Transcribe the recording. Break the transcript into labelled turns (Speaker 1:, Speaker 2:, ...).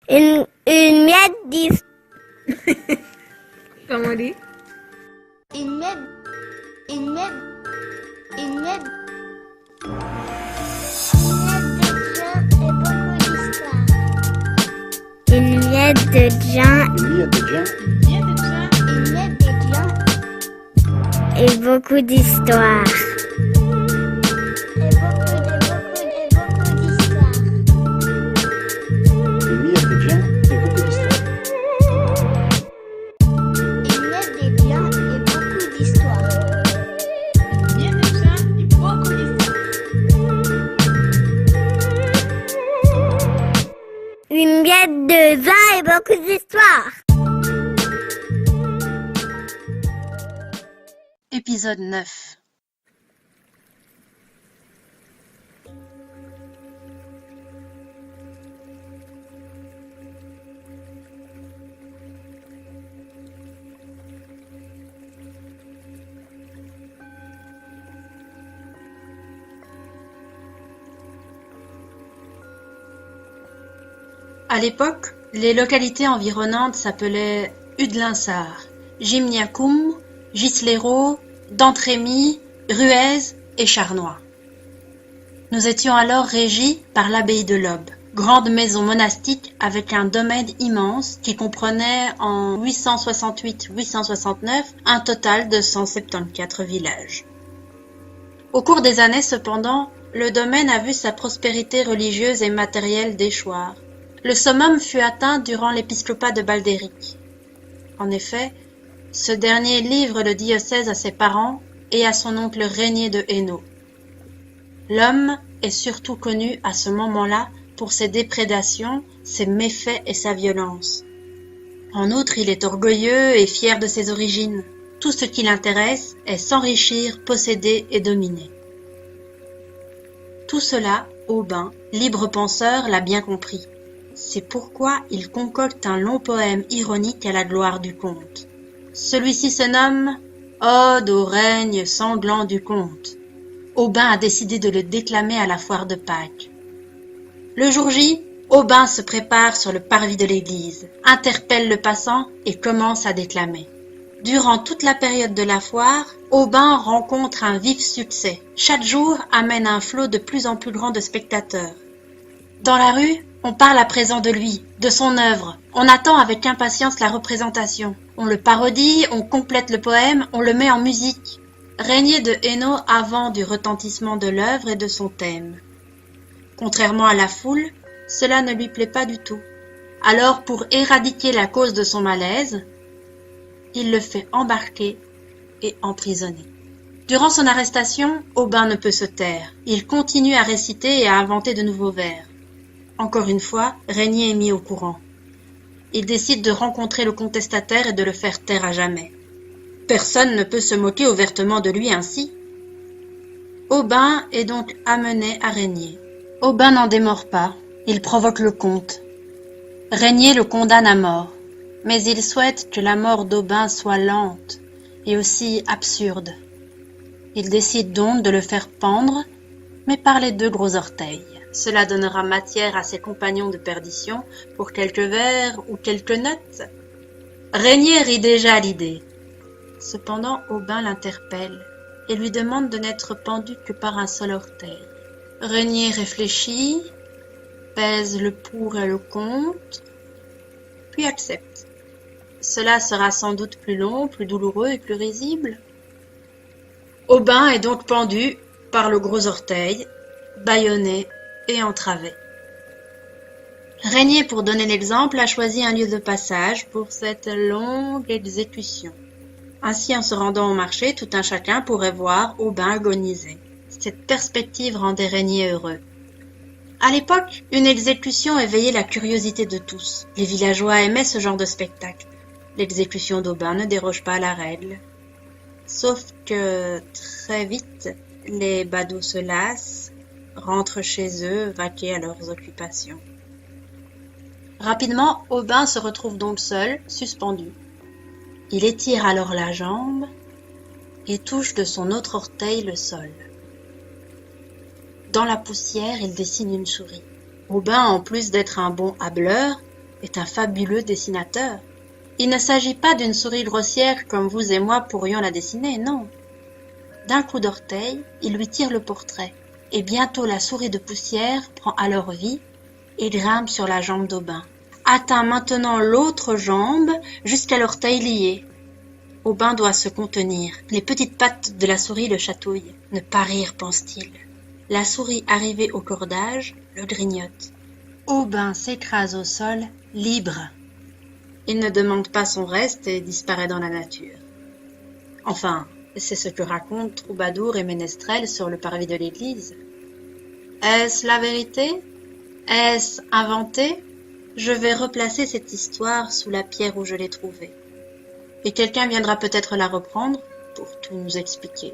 Speaker 1: Une miette d'histoire.
Speaker 2: Comment on dit?
Speaker 1: Une miette. Une miette. Une miette. Une miette de gens et beaucoup d'histoires. Une miette de vin et beaucoup d'histoires.
Speaker 3: Épisode 9. À l'époque, les localités environnantes s'appelaient Udlinsart, Gymniacum, Gisléro, Dantrémy, Ruez et Charnois. Nous étions alors régis par l'abbaye de l'Aube, grande maison monastique avec un domaine immense qui comprenait en 868-869 un total de 174 villages. Au cours des années cependant, le domaine a vu sa prospérité religieuse et matérielle déchoir. Le summum fut atteint durant l'épiscopat de Baldéric. En effet, ce dernier livre le diocèse à ses parents et à son oncle Régnier de Hainaut. L'homme est surtout connu à ce moment-là pour ses déprédations, ses méfaits et sa violence. En outre, il est orgueilleux et fier de ses origines. Tout ce qui l'intéresse est s'enrichir, posséder et dominer. Tout cela, Aubin, libre penseur, l'a bien compris. C'est pourquoi il concocte un long poème ironique à la gloire du comte. Celui-ci se nomme « Ode au règne sanglant du comte ». Aubin a décidé de le déclamer à la foire de Pâques. Le jour J, Aubin se prépare sur le parvis de l'église, interpelle le passant et commence à déclamer. Durant toute la période de la foire, Aubin rencontre un vif succès. Chaque jour amène un flot de plus en plus grand de spectateurs. Dans la rue, on parle à présent de lui, de son œuvre. On attend avec impatience la représentation. On le parodie, on complète le poème, on le met en musique. Régnier de Hainaut a vent du retentissement de l'œuvre et de son thème. Contrairement à la foule, cela ne lui plaît pas du tout. Alors, pour éradiquer la cause de son malaise, il le fait embarquer et emprisonner. Durant son arrestation, Aubin ne peut se taire. Il continue à réciter et à inventer de nouveaux vers. Encore une fois, Régnier est mis au courant. Il décide de rencontrer le contestataire et de le faire taire à jamais. Personne ne peut se moquer ouvertement de lui ainsi. Aubin est donc amené à Régnier. Aubin n'en démord pas, il provoque le comte. Régnier le condamne à mort, mais il souhaite que la mort d'Aubin soit lente et aussi absurde. Il décide donc de le faire pendre, mais par les 2 gros orteils. Cela donnera matière à ses compagnons de perdition pour quelques vers ou quelques notes. Régnier rit déjà à l'idée. Cependant, Aubin l'interpelle et lui demande de n'être pendu que par un seul orteil. Régnier réfléchit, pèse le pour et le contre, puis accepte. Cela sera sans doute plus long, plus douloureux et plus risible. Aubin est donc pendu par le gros orteil, bâillonné et entravé. Régnier, pour donner l'exemple, a choisi un lieu de passage pour cette longue exécution. Ainsi, en se rendant au marché, tout un chacun pourrait voir Aubin agoniser. Cette perspective rendait Régnier heureux. À l'époque, une exécution éveillait la curiosité de tous. Les villageois aimaient ce genre de spectacle. L'exécution d'Aubin ne déroge pas à la règle. Sauf que, très vite, les badauds se lassent, rentrent chez eux, vaquer à leurs occupations. Rapidement, Aubin se retrouve donc seul, suspendu. Il étire alors la jambe et touche de son autre orteil le sol. Dans la poussière, il dessine une souris. Aubin, en plus d'être un bon hâbleur, est un fabuleux dessinateur. Il ne s'agit pas d'une souris grossière comme vous et moi pourrions la dessiner, non. D'un coup d'orteil, il lui tire le portrait, et bientôt la souris de poussière prend alors vie et grimpe sur la jambe d'Aubin, atteint maintenant l'autre jambe jusqu'à l'orteil lié. Aubin doit se contenir. Les petites pattes de la souris le chatouillent. Ne pas rire, pense-t-il. La souris, arrivée au cordage, le grignote. Aubin s'écrase au sol, libre. Il ne demande pas son reste et disparaît dans la nature. Enfin, c'est ce que racontent Troubadour et Ménestrel sur le parvis de l'église. Est-ce la vérité? Est-ce inventé? Je vais replacer cette histoire sous la pierre où je l'ai trouvée. Et quelqu'un viendra peut-être la reprendre pour tout nous expliquer.